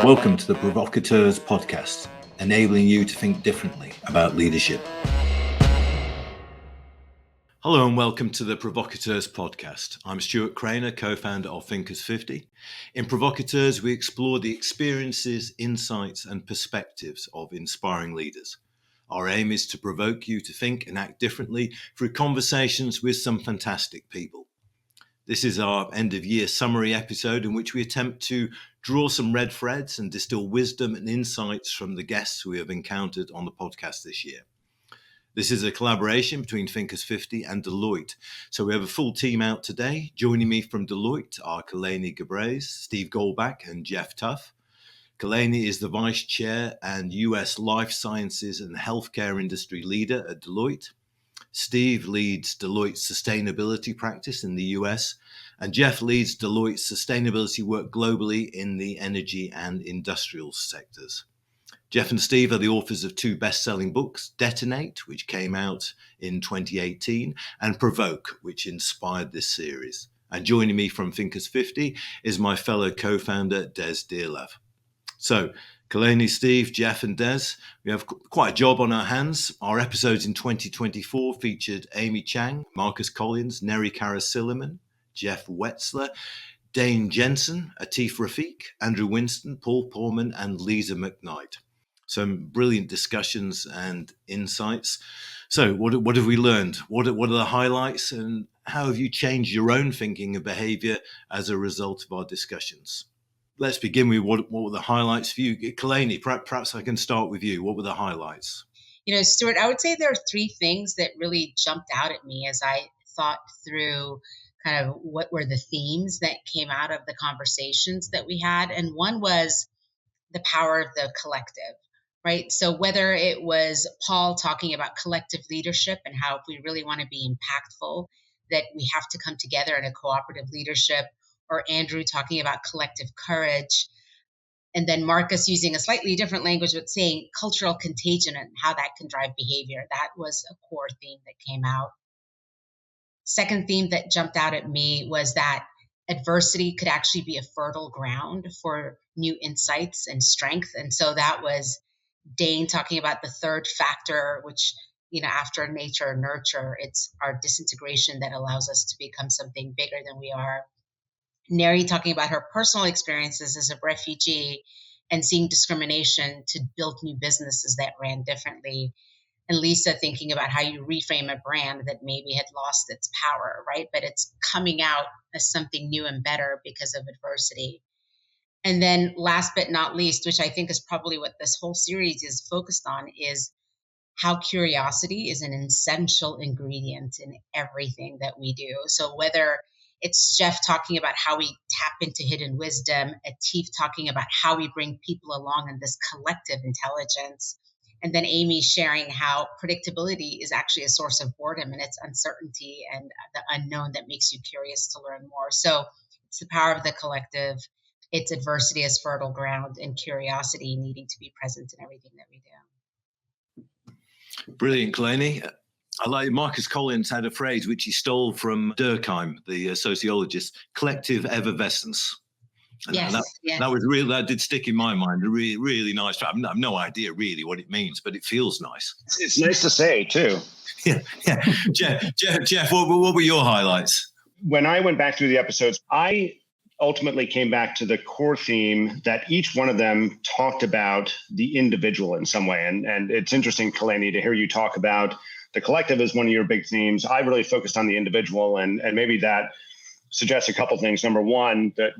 Welcome to the Provocateurs podcast, enabling you to think differently about leadership. Hello and welcome to the Provocateurs podcast. I'm Stuart Craner, co-founder of Thinkers 50. In Provocateurs, we explore the experiences, insights and perspectives of inspiring leaders. Our aim is to provoke you to think and act differently through conversations with some fantastic people. This is our end-of-year summary episode in which we attempt to draw some red threads and distill wisdom and insights from the guests we have encountered on the podcast this year. This is a collaboration between Thinkers 50 and Deloitte. So we have a full team out today. Joining me from Deloitte are Kalani Gabrez, Steve Goldbach and Jeff Tuff. Kalani is the Vice Chair and US Life Sciences and Healthcare Industry Leader at Deloitte. Steve leads Deloitte's sustainability practice in the US, and Jeff leads Deloitte's sustainability work globally in the energy and industrial sectors. Jeff and Steve are the authors of two best-selling books, Detonate, which came out in 2018, and Provoke, which inspired this series. And joining me from Thinkers 50 is my fellow co-founder, Des Dearlove. So, Kalani, Steve, Jeff and Des, we have quite a job on our hands. Our episodes in 2024 featured Amy Chang, Marcus Collins, Neri Karra Sillaman, Jeff Wetzler, Dane Jensen, Atif Rafiq, Andrew Winston, Paul Polman and Lisa McKnight. Some brilliant discussions and insights. So what have we learned? What are the highlights and how have you changed your own thinking and behavior as a result of our discussions? Let's begin with what were the highlights for you? Kalani, perhaps I can start with you. What were the highlights? Stuart, I would say there are three things that really jumped out at me as I thought through kind of what were the themes that came out of the conversations that we had. And one was the power of the collective, right? So whether it was Paul talking about collective leadership and how if we really want to be impactful, that we have to come together in a cooperative leadership, or Andrew talking about collective courage, and then Marcus using a slightly different language, but saying cultural contagion and how that can drive behavior. That was a core theme that came out. Second theme that jumped out at me was that adversity could actually be a fertile ground for new insights and strength. And so that was Dane talking about the third factor, which, after nature and nurture, it's our disintegration that allows us to become something bigger than we are. Neri talking about her personal experiences as a refugee and seeing discrimination to build new businesses that ran differently. And Lisa thinking about how you reframe a brand that maybe had lost its power, right? But it's coming out as something new and better because of adversity. And then last but not least, which I think is probably what this whole series is focused on, is how curiosity is an essential ingredient in everything that we do. So whether it's Jeff talking about how we tap into hidden wisdom, Atif talking about how we bring people along in this collective intelligence, and then Amy sharing how predictability is actually a source of boredom and it's uncertainty and the unknown that makes you curious to learn more. So it's the power of the collective, it's adversity as fertile ground, and curiosity needing to be present in everything that we do. Brilliant, Kalani. I like Marcus Collins had a phrase which he stole from Durkheim, the sociologist, collective effervescence. Yes. That was real. That did stick in my mind. A really, really nice. I have no idea really what it means, but it feels nice. It's nice to say too. Yeah. Jeff, what were your highlights? When I went back through the episodes, I ultimately came back to the core theme that each one of them talked about the individual in some way. And it's interesting, Kalani, to hear you talk about the collective as one of your big themes. I really focused on the individual, and maybe that suggests a couple of things. Number one, that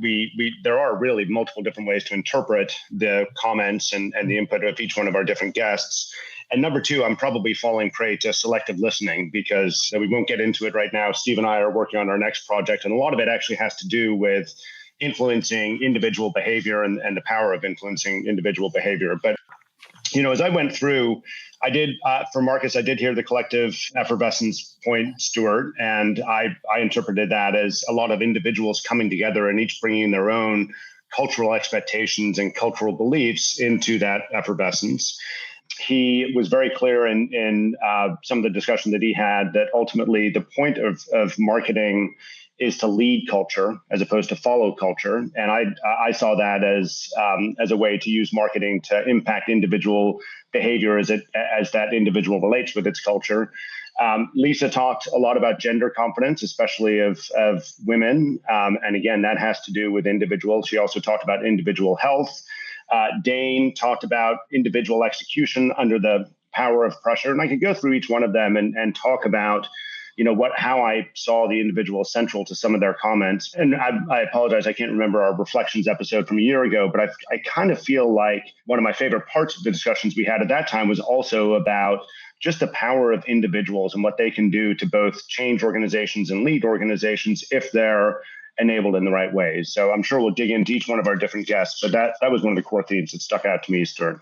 there are really multiple different ways to interpret the comments and the input of each one of our different guests. And number two, I'm probably falling prey to selective listening because we won't get into it right now. Steve and I are working on our next project, and a lot of it actually has to do with influencing individual behavior and the power of influencing individual behavior. But, as I went through, I did, for Marcus, I did hear the collective effervescence point, Stuart, and I interpreted that as a lot of individuals coming together and each bringing their own cultural expectations and cultural beliefs into that effervescence. He was very clear in some of the discussion that he had that ultimately the point of marketing is to lead culture as opposed to follow culture. And I saw that as a way to use marketing to impact individual behavior as that individual relates with its culture. Lisa talked a lot about gender confidence, especially of women. And again, that has to do with individuals. She also talked about individual health. Dane talked about individual execution under the power of pressure. And I could go through each one of them and talk about, how I saw the individual central to some of their comments. And I apologize, I can't remember our reflections episode from a year ago, but I kind of feel like one of my favorite parts of the discussions we had at that time was also about just the power of individuals and what they can do to both change organizations and lead organizations if they're enabled in the right ways. So I'm sure we'll dig into each one of our different guests, but that was one of the core themes that stuck out to me, Stuart.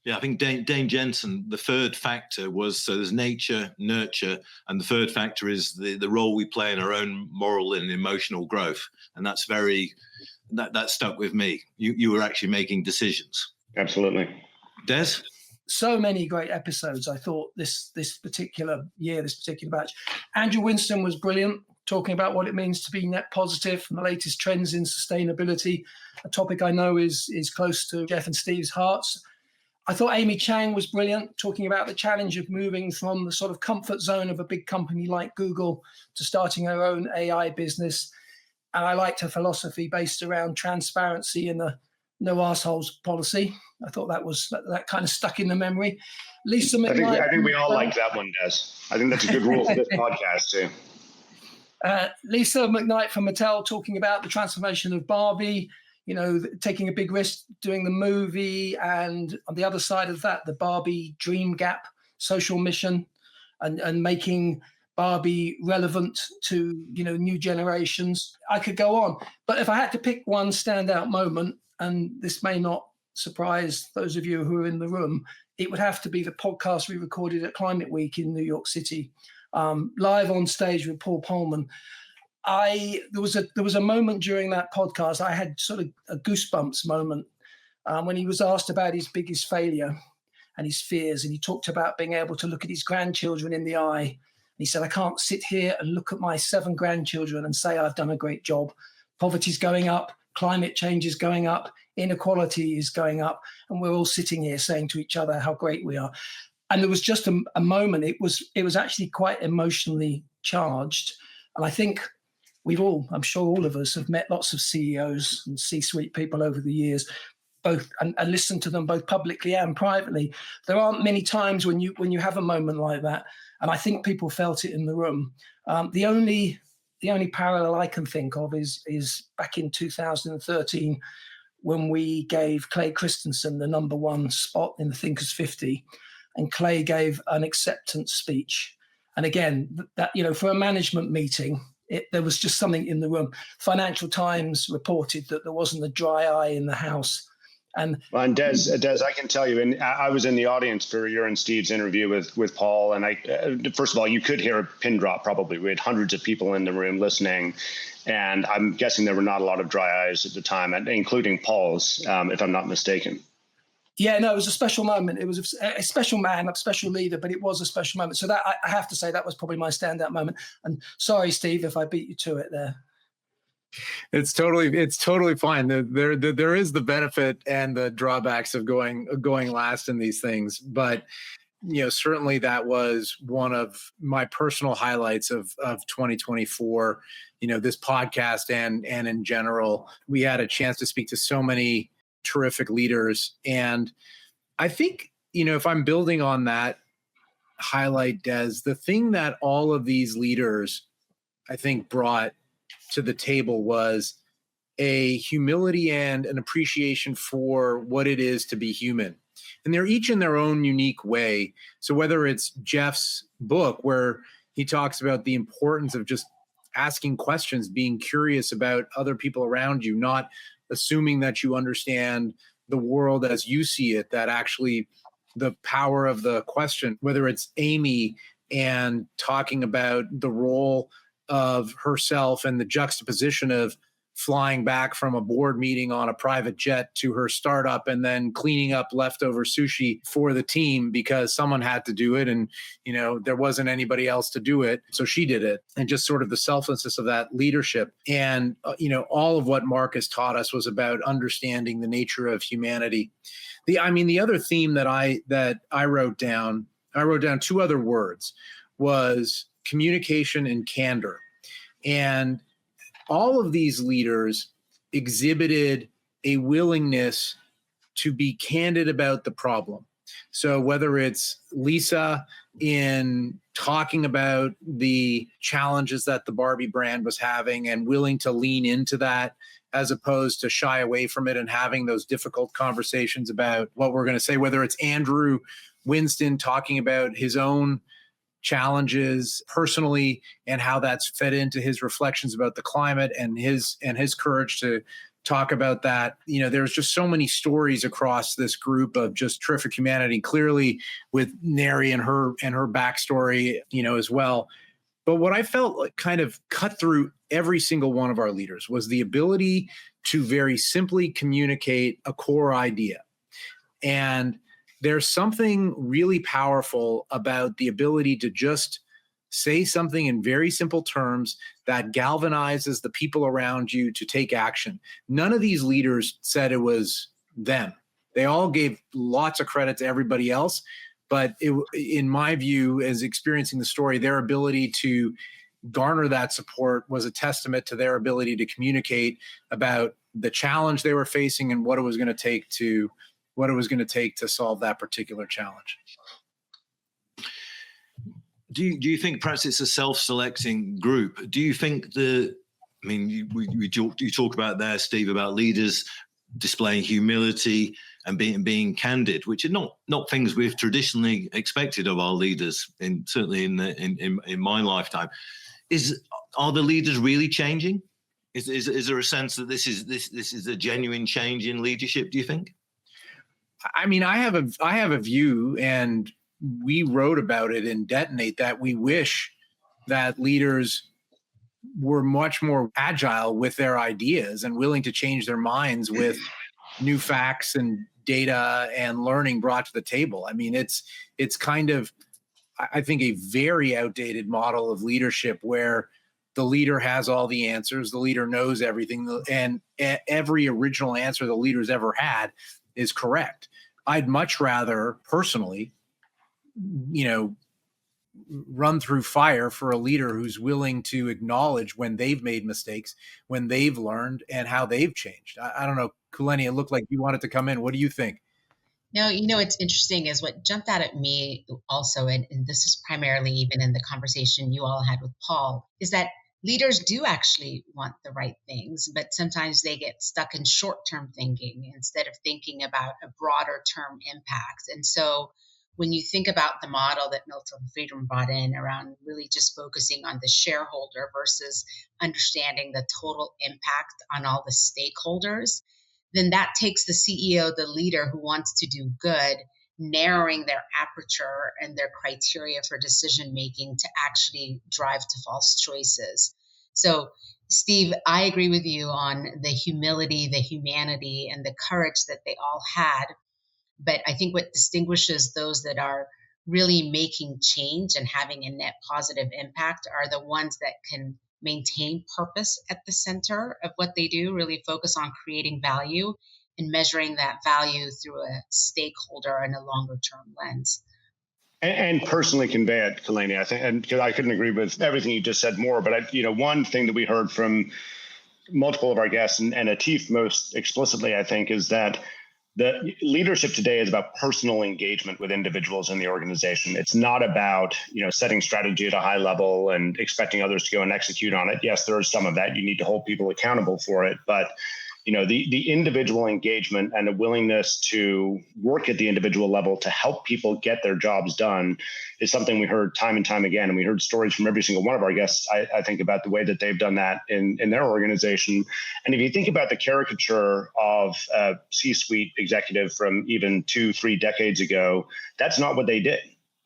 Yeah, I think Dane Jensen, the third factor was, so there's nature, nurture, and the third factor is the role we play in our own moral and emotional growth. And that stuck with me. You were actually making decisions. Absolutely. Des? So many great episodes. I thought this particular year, this particular batch. Andrew Winston was brilliant, talking about what it means to be net positive and the latest trends in sustainability, a topic I know is close to Jeff and Steve's hearts. I thought Amy Chang was brilliant, talking about the challenge of moving from the sort of comfort zone of a big company like Google to starting her own AI business. And I liked her philosophy based around transparency and the no assholes policy. I thought that kind of stuck in the memory. Lisa McKnight. I think we all like that one, Des. I think that's a good rule for this podcast too. Lisa McKnight from Mattel talking about the transformation of Barbie, taking a big risk doing the movie, and on the other side of that, the Barbie dream gap social mission and making Barbie relevant to, new generations. I could go on, but if I had to pick one standout moment, and this may not surprise those of you who are in the room, it would have to be the podcast we recorded at Climate Week in New York City, live on stage with Paul Polman. There was a moment during that podcast, I had sort of a goosebumps moment when he was asked about his biggest failure and his fears. And he talked about being able to look at his grandchildren in the eye. And he said, I can't sit here and look at my 7 grandchildren and say I've done a great job. Poverty's going up, climate change is going up, inequality is going up. And we're all sitting here saying to each other how great we are. And there was just a moment, it was actually quite emotionally charged. And I think I'm sure all of us have met lots of CEOs and C-suite people over the years, both and listened to them both publicly and privately. There aren't many times when you have a moment like that, and I think people felt it in the room. The only parallel I can think of is back in 2013 when we gave Clay Christensen the #1 spot in the Thinkers 50, and Clay gave an acceptance speech. And again, that for a management meeting, there was just something in the room. Financial Times reported that there wasn't a dry eye in the house. And Des, I can tell you, and I was in the audience for your and Steve's interview with Paul, and first of all, you could hear a pin drop probably. We had hundreds of people in the room listening, and I'm guessing there were not a lot of dry eyes at the time, including Paul's, if I'm not mistaken. Yeah, no, it was a special moment. It was a special man, a special leader, but it was a special moment. So that I have to say that was probably my standout moment. And sorry, Steve, if I beat you to it there. It's totally fine. There is the benefit and the drawbacks of going last in these things, but certainly that was one of my personal highlights of 2024. This podcast and in general, we had a chance to speak to so many terrific leaders. And I think, if I'm building on that highlight, Des, the thing that all of these leaders, I think, brought to the table was a humility and an appreciation for what it is to be human. And they're each in their own unique way. So whether it's Jeff's book, where he talks about the importance of just asking questions, being curious about other people around you, not assuming that you understand the world as you see it, that actually the power of the question, whether it's Amy and talking about the role of herself and the juxtaposition of flying back from a board meeting on a private jet to her startup and then cleaning up leftover sushi for the team because someone had to do it. And, there wasn't anybody else to do it. So she did it. And just sort of the selflessness of that leadership. And, all of what Mark has taught us was about understanding the nature of humanity. The other theme that I wrote down, two other words, was communication and candor. And all of these leaders exhibited a willingness to be candid about the problem. So whether it's Lisa in talking about the challenges that the Barbie brand was having and willing to lean into that, as opposed to shy away from it and having those difficult conversations about what we're going to say, whether it's Andrew Winston talking about his own challenges personally and how that's fed into his reflections about the climate and his courage to talk about that. There's just so many stories across this group of just terrific humanity, clearly with Neri and her backstory, as well. But what I felt like kind of cut through every single one of our leaders was the ability to very simply communicate a core idea. And there's something really powerful about the ability to just say something in very simple terms that galvanizes the people around you to take action. None of these leaders said it was them. They all gave lots of credit to everybody else. But in my view, as experiencing the story, their ability to garner that support was a testament to their ability to communicate about the challenge they were facing and what it was going to take to solve that particular challenge. Do you think perhaps it's a self-selecting group? Do you think you talk about there, Steve, about leaders displaying humility and being candid, which are not things we've traditionally expected of our leaders, certainly in my lifetime. Are the leaders really changing? Is there a sense that this is a genuine change in leadership, do you think? I have a view, and we wrote about it in Detonate, that we wish that leaders were much more agile with their ideas and willing to change their minds with new facts and data and learning brought to the table. It's kind of, I think, a very outdated model of leadership where the leader has all the answers, the leader knows everything, and every original answer the leader's ever had is correct. I'd much rather personally, run through fire for a leader who's willing to acknowledge when they've made mistakes, when they've learned, and how they've changed. I don't know, Kuleni, it looked like you wanted to come in. What do you think? No, it's interesting is what jumped out at me also, and this is primarily even in the conversation you all had with Paul, is that leaders do actually want the right things, but sometimes they get stuck in short-term thinking instead of thinking about a broader term impact. And so when you think about the model that Milton Friedman brought in around really just focusing on the shareholder versus understanding the total impact on all the stakeholders, then that takes the CEO, the leader who wants to do good, narrowing their aperture and their criteria for decision making to actually drive to false choices. So, Steve, I agree with you on the humility, the humanity, and the courage that they all had. But I think what distinguishes those that are really making change and having a net positive impact are the ones that can maintain purpose at the center of what they do, really focus on creating value and measuring that value through a stakeholder and a longer term lens. And personally convey it, Kuleni, I think, and because I couldn't agree with everything you just said more, but one thing that we heard from multiple of our guests and Atif most explicitly, I think, is that the leadership today is about personal engagement with individuals in the organization. It's not about, setting strategy at a high level and expecting others to go and execute on it. Yes, there is some of that. You need to hold people accountable for it. But, the individual engagement and the willingness to work at the individual level to help people get their jobs done is something we heard time and time again. And we heard stories from every single one of our guests, I think, about the way that they've done that in their organization. And if you think about the caricature of a C-suite executive from even 2-3 decades ago, that's not what they did.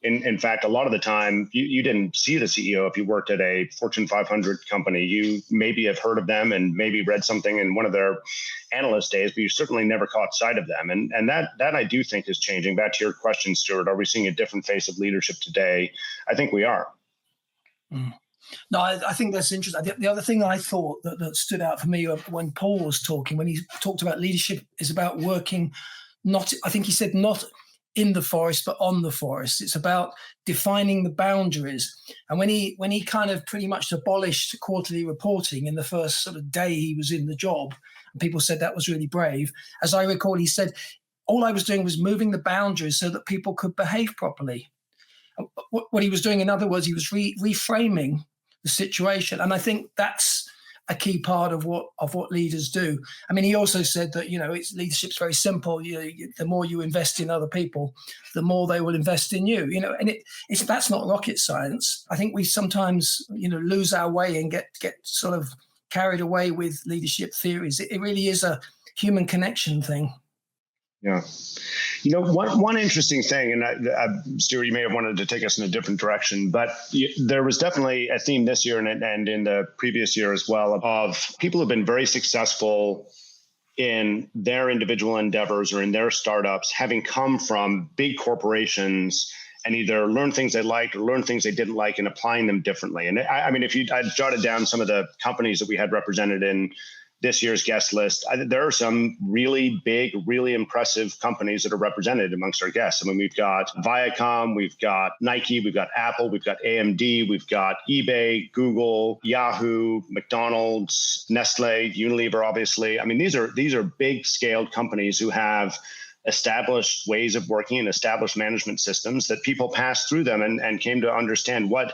In fact, a lot of the time, you didn't see the CEO if you worked at a Fortune 500 company. You maybe have heard of them and maybe read something in one of their analyst days, but you certainly never caught sight of them. And that I do think is changing. Back to your question, Stuart, are we seeing a different face of leadership today? I think we are. Mm. No, I think that's interesting. The other thing that I thought that stood out for me when Paul was talking, when he talked about leadership, is about working not, I think he said, not in the forest, but on the forest. It's about defining the boundaries. And when he kind of pretty much abolished quarterly reporting in the first sort of day he was in the job, and people said that was really brave. As I recall, he said, all I was doing was moving the boundaries so that people could behave properly. What he was doing, in other words, he was reframing the situation. And I think that's a key part of what leaders do. I mean, he also said that, leadership's very simple. The more you invest in other people, the more they will invest in you. And that's not rocket science. I think we sometimes, lose our way and get sort of carried away with leadership theories. It really is a human connection thing. Yeah. One interesting thing, and Stuart, you may have wanted to take us in a different direction, but there was definitely a theme this year and in the previous year as well of people who have been very successful in their individual endeavors or in their startups, having come from big corporations and either learn things they liked or learn things they didn't like and applying them differently. And I mean, I jotted down some of the companies that we had represented in this year's guest list. There are some really big, really impressive companies that are represented amongst our guests. I mean, we've got Viacom, we've got Nike, we've got Apple, we've got AMD, we've got eBay, Google, Yahoo, McDonald's, Nestle, Unilever, obviously. I mean, these are big scaled companies who have established ways of working and established management systems that people passed through them and came to understand what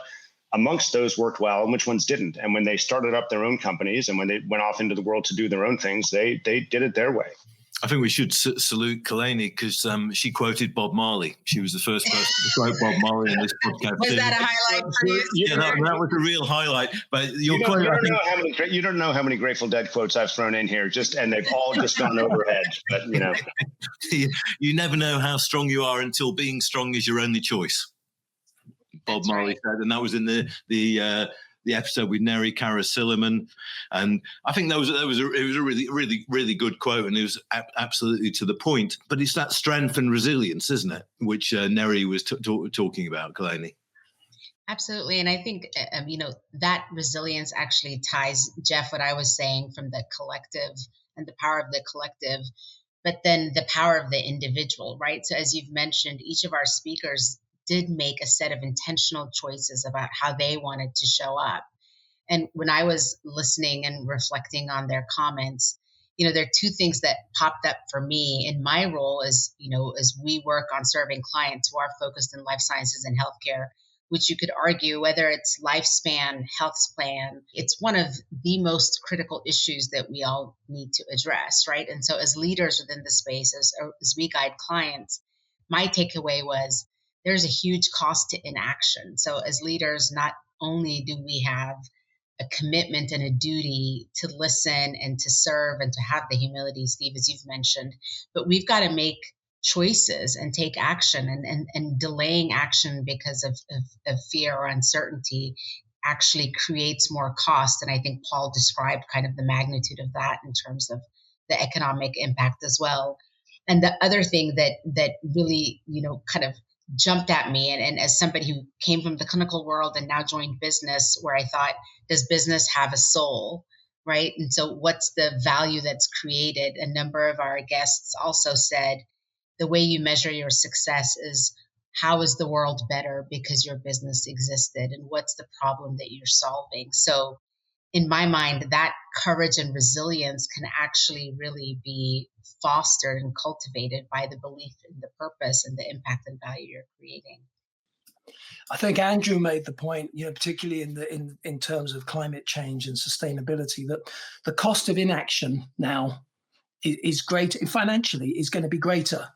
amongst those worked well and which ones didn't. And when they started up their own companies and when they went off into the world to do their own things, they did it their way. I think we should salute Kalani because she quoted Bob Marley. She was the first person to quote Bob Marley in this podcast. Was that a highlight for you? Yeah, that was a real highlight. But you don't know how many Grateful Dead quotes I've thrown in here, and they've all just gone overhead. But you never know how strong you are until being strong is your only choice. Bob Marley said, and that was in the episode with Neri Karra Sillaman, and I think it was a really, really, really good quote, and it was absolutely to the point. But it's that strength and resilience, isn't it, which Neri was talking about, Kalani? Absolutely, and I think that resilience actually ties, Jeff, what I was saying from the collective and the power of the collective, but then the power of the individual, right? So as you've mentioned, each of our speakers did make a set of intentional choices about how they wanted to show up. And when I was listening and reflecting on their comments, there are two things that popped up for me in my role as we work on serving clients who are focused in life sciences and healthcare, which you could argue whether it's lifespan, health span, it's one of the most critical issues that we all need to address, right? And so as leaders within the space, as we guide clients, my takeaway was, there's a huge cost to inaction. So as leaders, not only do we have a commitment and a duty to listen and to serve and to have the humility, Steve, as you've mentioned, but we've got to make choices and take action, and delaying action because of fear or uncertainty actually creates more cost. And I think Paul described kind of the magnitude of that in terms of the economic impact as well. And the other thing that really, kind of jumped at me, and as somebody who came from the clinical world and now joined business, where I thought, does business have a soul, right? And so what's the value that's created? A number of our guests also said, the way you measure your success is, how is the world better because your business existed, and what's the problem that you're solving? So in my mind, that courage and resilience can actually really be fostered and cultivated by the belief in the purpose and the impact and value you're creating. I think Andrew made the point, particularly in terms of climate change and sustainability, that the cost of inaction now is greater, financially is going to be greater,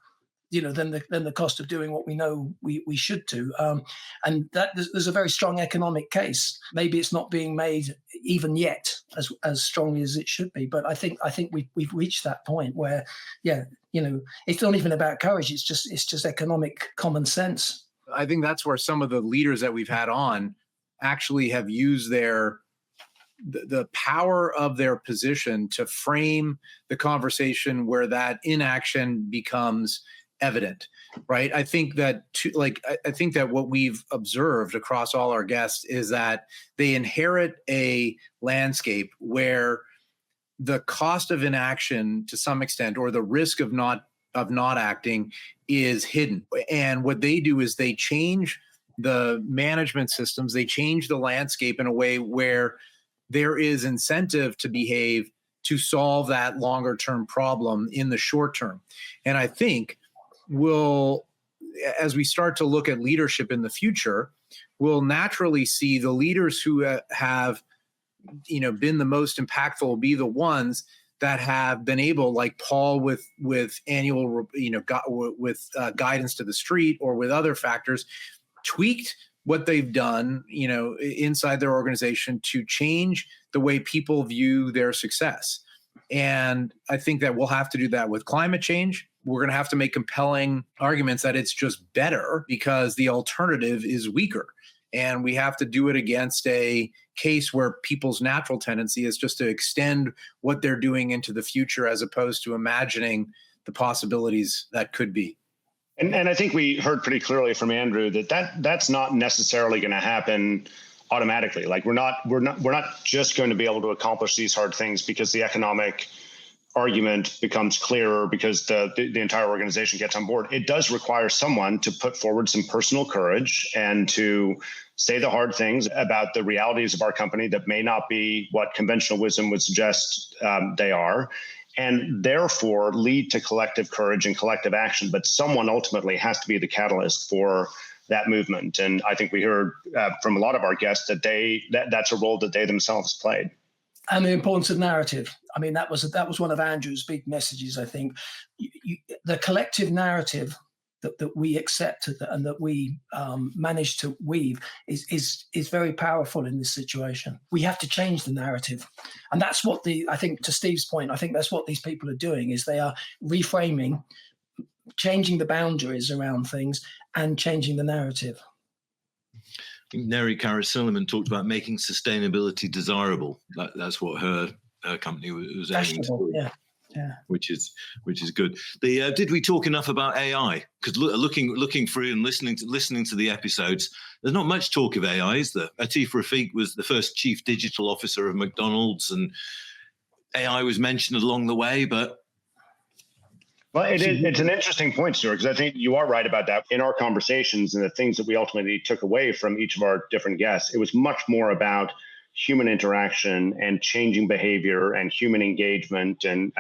than the cost of doing what we know we should do. And that there's a very strong economic case. Maybe it's not being made even yet as strongly as it should be. But I think we've reached that point where, it's not even about courage. It's just economic common sense. I think that's where some of the leaders that we've had on actually have used the power of their position to frame the conversation where that inaction becomes evident, right? I think that I think that what we've observed across all our guests is that they inherit a landscape where the cost of inaction to some extent, or the risk of not acting, is hidden. And what they do is they change the management systems, they change the landscape in a way where there is incentive to behave to solve that longer term problem in the short term. And I think as we start to look at leadership in the future, we'll naturally see the leaders who have been the most impactful will be the ones that have been able, like Paul with annual, with guidance to the street, or with other factors, tweaked what they've done, inside their organization to change the way people view their success. And I think that we'll have to do that with climate change. We're going to have to make compelling arguments that it's just better because the alternative is weaker. And we have to do it against a case where people's natural tendency is just to extend what they're doing into the future, as opposed to imagining the possibilities that could be. And I think we heard pretty clearly from Andrew that's not necessarily going to happen automatically. Like we're not just going to be able to accomplish these hard things because the economic argument becomes clearer, because the entire organization gets on board. It does require someone to put forward some personal courage and to say the hard things about the realities of our company that may not be what conventional wisdom would suggest they are, and therefore lead to collective courage and collective action. But someone ultimately has to be the catalyst for that movement. And I think we heard from a lot of our guests that that's a role that they themselves played. And the importance of narrative. I mean, that was one of Andrew's big messages, I think. The collective narrative that we accept and that we manage to weave is very powerful in this situation. We have to change the narrative. And that's what I think, to Steve's point, I think that's what these people are doing, is they are reframing, changing the boundaries around things and changing the narrative. Neri Karra Sillaman talked about making sustainability desirable. That's what her company was aiming to do. Yeah. Which is good. Did we talk enough about AI? Because looking through and listening to the episodes, there's not much talk of AI, is there? Atif Rafiq was the first chief digital officer of McDonald's, and AI was mentioned along the way, but. Well, it's an interesting point, Stuart, because I think you are right about that. In our conversations and the things that we ultimately took away from each of our different guests, it was much more about human interaction and changing behavior and human engagement. And,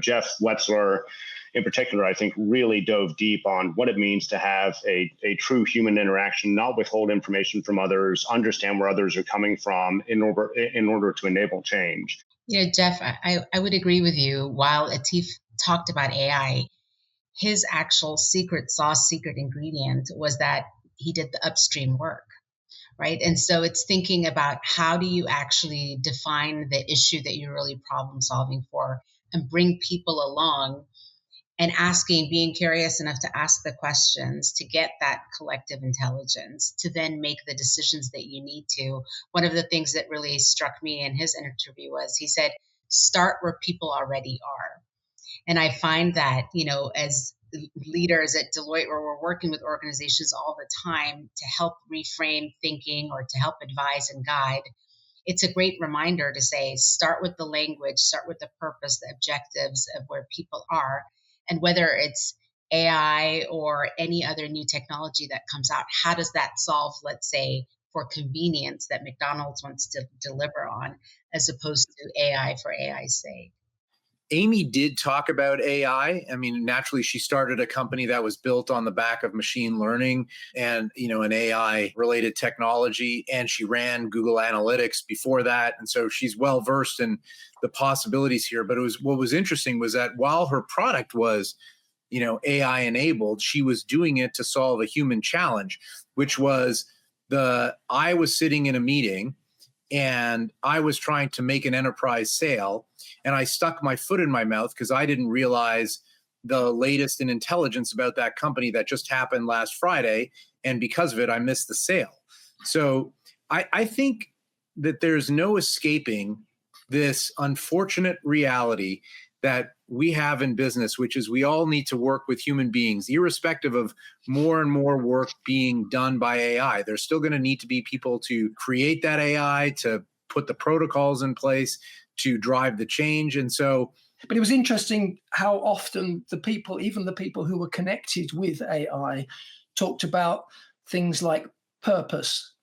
Jeff Wetzler in particular, I think really dove deep on what it means to have a true human interaction, not withhold information from others, understand where others are coming from in order to enable change. Jeff, I would agree with you. While Atif talked about AI, his actual secret sauce, secret ingredient was that he did the upstream work, right? And so it's thinking about how do you actually define the issue that you're really problem solving for and bring people along and being curious enough to ask the questions to get that collective intelligence to then make the decisions that you need to. One of the things that really struck me in his interview was he said, start where people already are. And I find that, as leaders at Deloitte, where we're working with organizations all the time to help reframe thinking or to help advise and guide, it's a great reminder to say, start with the language, start with the purpose, the objectives of where people are. And whether it's AI or any other new technology that comes out, how does that solve, let's say, for convenience that McDonald's wants to deliver on, as opposed to AI for AI's sake? Amy did talk about AI. I mean, naturally, she started a company that was built on the back of machine learning and, an AI related technology. And she ran Google Analytics before that. And so she's well versed in the possibilities here. But what was interesting was that while her product was, AI enabled, she was doing it to solve a human challenge, which was I was sitting in a meeting and I was trying to make an enterprise sale, and I stuck my foot in my mouth because I didn't realize the latest in intelligence about that company that just happened last Friday. And because of it, I missed the sale. So I think that there's no escaping this unfortunate reality that we have in business, which is we all need to work with human beings, irrespective of more and more work being done by AI. There's still going to need to be people to create that AI, to put the protocols in place, to drive the change. And so, but it was interesting how often the people, even the people who were connected with AI, talked about things like purpose.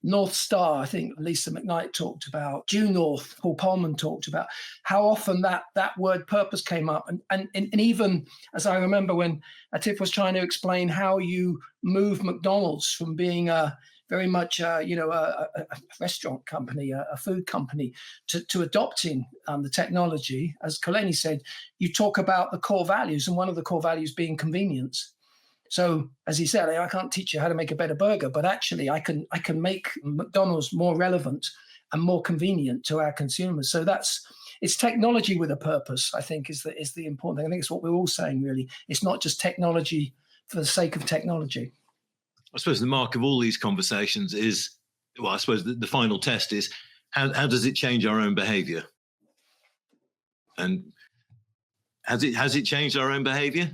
North Star, I think Lisa McKnight talked about, due north, Paul Polman talked about, how often that word purpose came up. And even as I remember when Atif was trying to explain how you move McDonald's from being very much a restaurant company, a food company, to adopting the technology. As Kaleni said, you talk about the core values, and one of the core values being convenience. So, as he said, I can't teach you how to make a better burger, but actually I can make McDonald's more relevant and more convenient to our consumers. So it's technology with a purpose, I think, is the important thing. I think it's what we're all saying, really. It's not just technology for the sake of technology. I suppose the mark of all these conversations is, well, I suppose the final test is how does it change our own behavior? And has it changed our own behavior?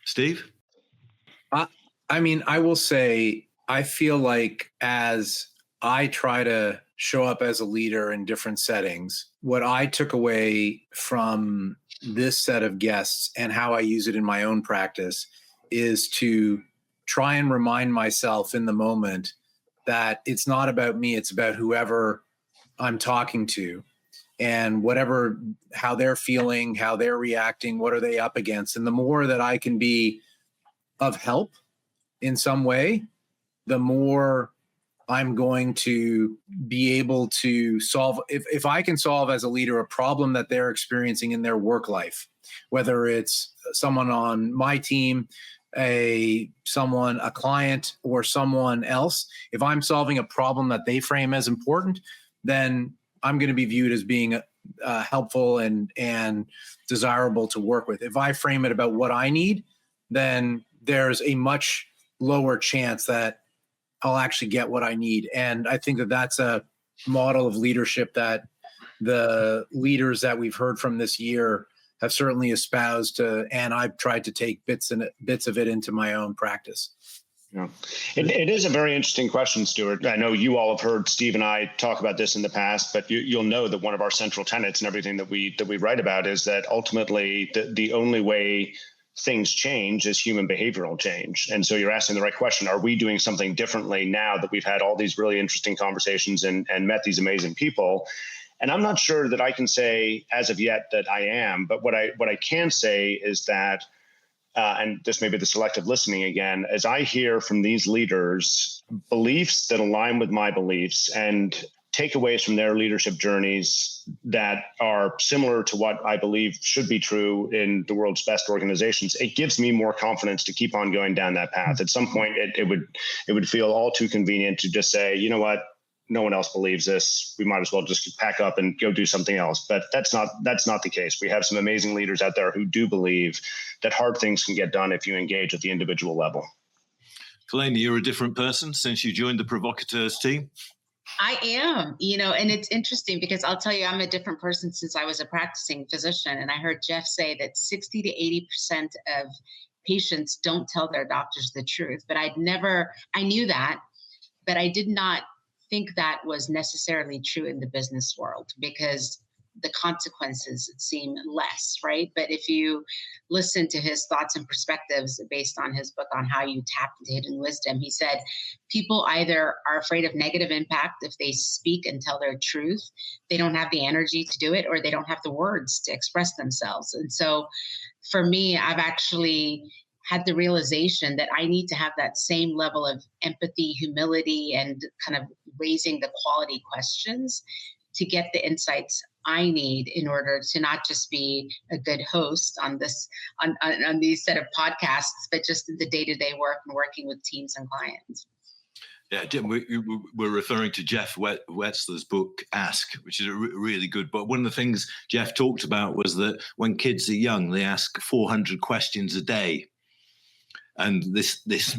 Steve? I mean, I will say, I feel like as I try to show up as a leader in different settings, what I took away from this set of guests and how I use it in my own practice is to try and remind myself in the moment that it's not about me, it's about whoever I'm talking to, and how they're feeling, how they're reacting, what are they up against. And the more that I can be of help in some way, the more I'm going to be able to solve, if I can solve as a leader a problem that they're experiencing in their work life, whether it's someone on my team, a client, or someone else, if I'm solving a problem that they frame as important, then I'm going to be viewed as being helpful and desirable to work with. If I frame it about what I need, then there's a much lower chance that I'll actually get what I need. And I think that that's a model of leadership that the leaders that we've heard from this year have certainly espoused, and I've tried to take bits of it into my own practice. Yeah. It is a very interesting question, Stuart. I know you all have heard Steve and I talk about this in the past, but you'll know that one of our central tenets and everything that we write about is that ultimately the only way things change is human behavioral change. And so you're asking the right question. Are we doing something differently now that we've had all these really interesting conversations and met these amazing people? And I'm not sure that I can say as of yet that I am, but what I can say is that, and this may be the selective listening again, as I hear from these leaders, beliefs that align with my beliefs and takeaways from their leadership journeys that are similar to what I believe should be true in the world's best organizations, it gives me more confidence to keep on going down that path. At some point, it would feel all too convenient to just say, you know what, no one else believes this. We might as well just pack up and go do something else. But that's not the case. We have some amazing leaders out there who do believe that hard things can get done if you engage at the individual level. Kaleni, you're a different person since you joined the Provocateurs team. I am, and it's interesting because I'll tell you, I'm a different person since I was a practicing physician. And I heard Jeff say that 60 to 80% of patients don't tell their doctors the truth. But I knew that, but I did not think that was necessarily true in the business world because the consequences seem less, right? But if you listen to his thoughts and perspectives based on his book on how you tap into hidden wisdom, he said people either are afraid of negative impact if they speak and tell their truth, they don't have the energy to do it, or they don't have the words to express themselves. And so for me, I've actually had the realization that I need to have that same level of empathy, humility, and kind of raising the quality questions to get the insights I need in order to not just be a good host on these set of podcasts, but just the day-to-day work and working with teams and clients. Yeah, Jim, we're referring to Jeff Wetzler's book, Ask, which is a really good book. One of the things Jeff talked about was that when kids are young, they ask 400 questions a day. And this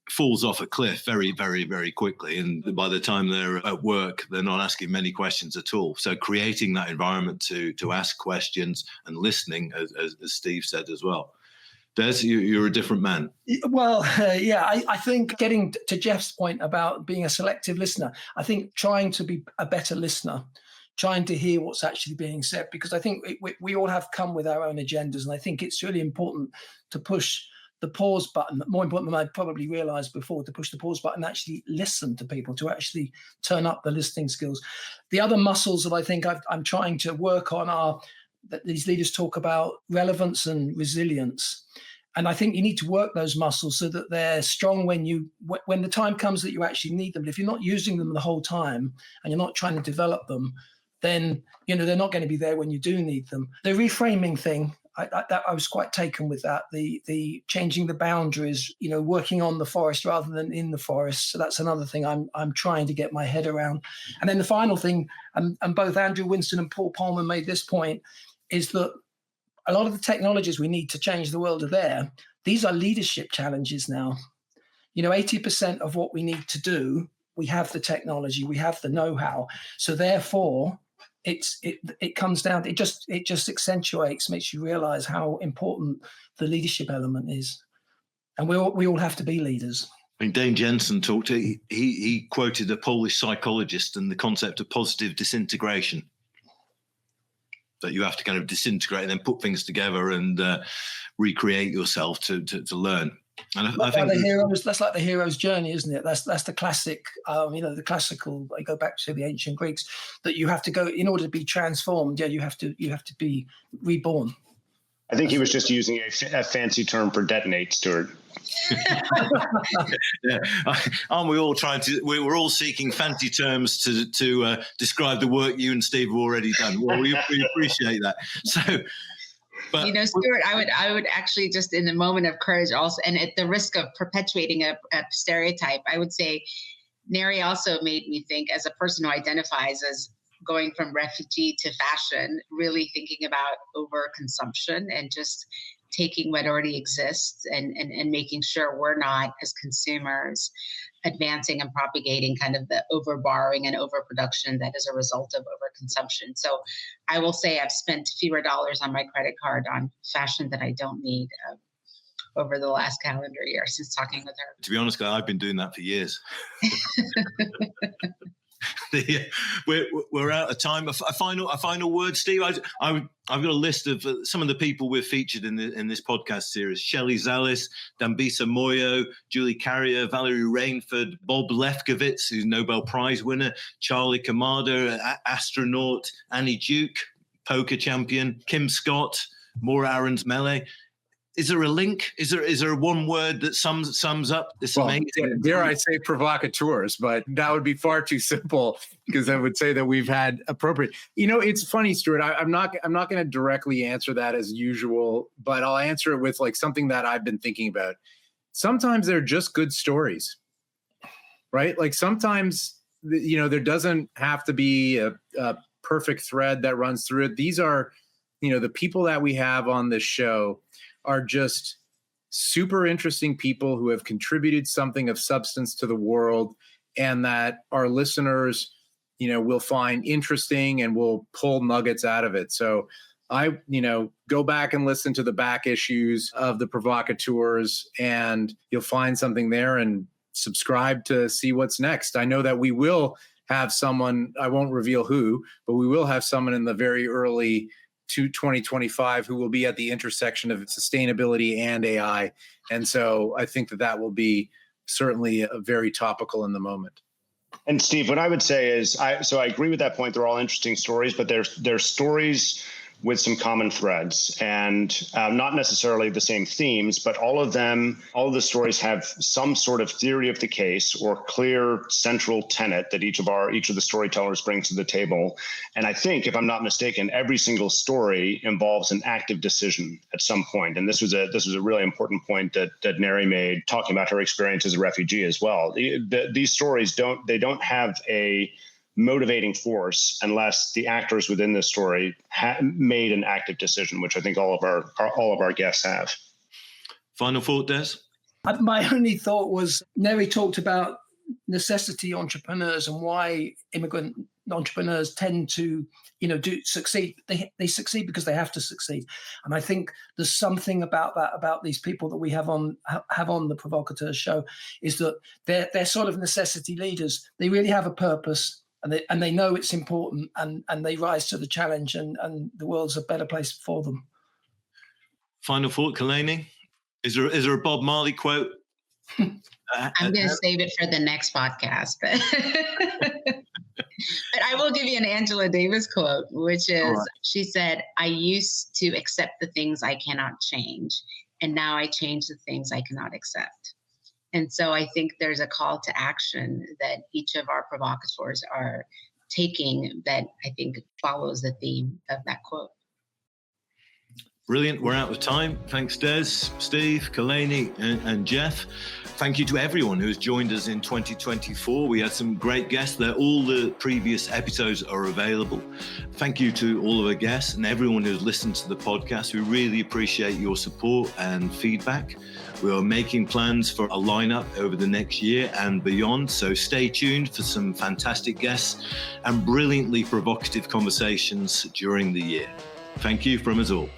falls off a cliff very, very, very quickly. And by the time they're at work, they're not asking many questions at all. So creating that environment to ask questions and listening, as Steve said as well. Des, you're a different man. Well, I think getting to Jeff's point about being a selective listener, I think trying to be a better listener, trying to hear what's actually being said, because I think we all have come with our own agendas. And I think it's really important to push the pause button, more important than I probably realized before, to push the pause button, actually listen to people, to actually turn up the listening skills. The other muscles that I think I'm trying to work on are that these leaders talk about relevance and resilience. And I think you need to work those muscles so that they're strong when the time comes that you actually need them. But if you're not using them the whole time and you're not trying to develop them, then they're not going to be there when you do need them. The reframing thing, I was quite taken with that. The changing the boundaries, working on the forest rather than in the forest. So that's another thing I'm trying to get my head around. And then the final thing, and both Andrew Winston and Paul Polman made this point, is that a lot of the technologies we need to change the world are there. These are leadership challenges now. 80% of what we need to do, we have the technology, we have the know-how. So therefore, it comes down, it just accentuates, makes you realize how important the leadership element is. And we all have to be leaders. I think Dane Jensen talked, he quoted a Polish psychologist and the concept of positive disintegration. That you have to kind of disintegrate and then put things together and recreate yourself to learn. And I think that's like the hero's journey, isn't it? That's the classic, the classical. I go back to the ancient Greeks, that you have to go in order to be transformed. Yeah, you have to be reborn. I think he was just using a fancy term for detonate, Stuart. Yeah. Aren't we all we're all seeking fancy terms to describe the work you and Steve have already done. Well, we appreciate that. So, but Stuart, I would actually, just in the moment of courage also, and at the risk of perpetuating a stereotype, I would say Neri also made me think, as a person who identifies as going from refugee to fashion, really thinking about overconsumption and just taking what already exists and making sure we're not, as consumers, advancing and propagating kind of the overborrowing and overproduction that is a result of overconsumption. So I will say I've spent fewer dollars on my credit card on fashion that I don't need over the last calendar year since talking with her. To be honest, I've been doing that for years. We're out of time. A final word, Steve. I've got a list of some of the people we've featured in this podcast series: Shelley Zalis, Dambisa Moyo, Julie Carrier, Valerie Rainford, Bob Lefkowitz, who's Nobel Prize winner, Charlie Kamada, astronaut, Annie Duke, poker champion, Kim Scott, Maura Aarons Mele. Is there a link? Is there one word that sums up this amazing? Dare I say provocateurs, but that would be far too simple, because I would say that we've had appropriate. It's funny, Stuart. I'm not going to directly answer that as usual, but I'll answer it with like something that I've been thinking about. Sometimes they're just good stories, right? Like sometimes there doesn't have to be a perfect thread that runs through it. These are the people that we have on this show are just super interesting people who have contributed something of substance to the world, and that our listeners, will find interesting and will pull nuggets out of it. So I, go back and listen to the back issues of the Provocateurs, and you'll find something there, and subscribe to see what's next. I know that we will have someone, I won't reveal who, but we will have someone in the very early to 2025 who will be at the intersection of sustainability and AI. And so I think that will be certainly very topical in the moment. And Steve, what I would say is, I agree with that point. They're all interesting stories, but they're stories with some common threads, and not necessarily the same themes, but all of the stories have some sort of theory of the case or clear central tenet that each of the storytellers brings to the table. And I think, if I'm not mistaken, every single story involves an active decision at some point. And this was a really important point that Neri made, talking about her experience as a refugee as well. These stories don't have a motivating force unless the actors within the story made an active decision, which I think all of our guests have. Final thought, Des? My only thought was, Neri talked about necessity entrepreneurs and why immigrant entrepreneurs tend to, do succeed. They succeed because they have to succeed. And I think there's something about that, about these people that we have on the Provocateurs show, is that they're sort of necessity leaders. They really have a purpose. And they know it's important, and they rise to the challenge, and the world's a better place for them. Final thought, Kalani? Is there a Bob Marley quote? I'm going to save it for the next podcast, but but I will give you an Angela Davis quote, which is, she said, "I used to accept the things I cannot change, and now I change the things I cannot accept." And so I think there's a call to action that each of our provocateurs are taking that I think follows the theme of that quote. Brilliant. We're out of time. Thanks, Des, Steve, Kalani, and Jeff. Thank you to everyone who has joined us in 2024. We had some great guests there. All the previous episodes are available. Thank you to all of our guests and everyone who's listened to the podcast. We really appreciate your support and feedback. We are making plans for a lineup over the next year and beyond, so stay tuned for some fantastic guests and brilliantly provocative conversations during the year. Thank you from us all.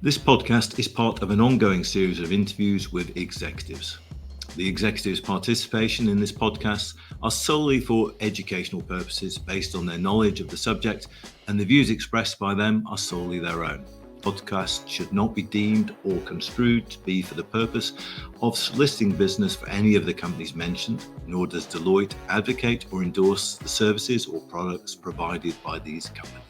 This podcast is part of an ongoing series of interviews with executives. The executives' participation in this podcast are solely for educational purposes based on their knowledge of the subject, and the views expressed by them are solely their own. Podcast should not be deemed or construed to be for the purpose of soliciting business for any of the companies mentioned, nor does Deloitte advocate or endorse the services or products provided by these companies.